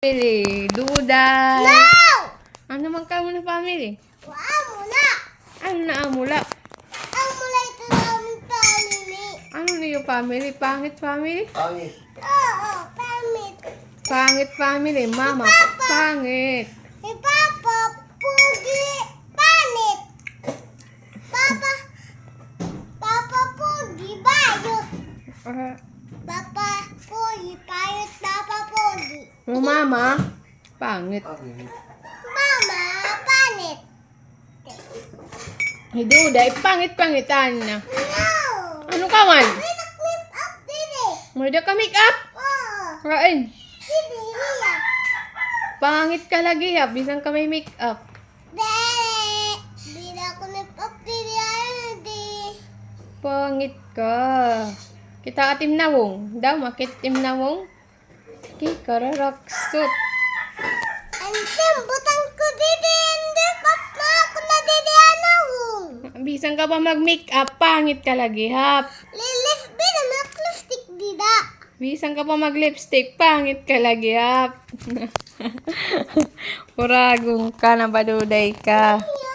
Family, Duday. No! Ano man ka muna family? Mula! Ano na amula? Ang mula ito namin family. Ano na yung family? Pangit family? Pangit. Oo, pamit. Pangit family. Mama, pangit. Si Papa, pugi, panit. Papa, pugi, bayot. Ah, Papa, pugi, bayot, Papa, pugi. yung mama, pangit. Pangit. Mama, panit. Si Duday, pangit-pangitan na. No! Ano ka man? May na-clip up din eh. Murda ka make up? Oo. Kain. Hindi niya. Pangit ka lagi ha, bisan ka may make up. Dere! Di na ako nip-up din yan, di. Pangit ka. Kita atim nawong. Daw, makitim nawong. Kikararoksot. Antim, butang ko didi, hindi pa ako na didi anawong. Bisan ka pa mag-make up, pangit ka lagi ha. Lilis, bina, plastic dida. Bisan ka pa mag-lipstick, pangit ka lagi ha. Puragong ka na baduday ka. Yeah.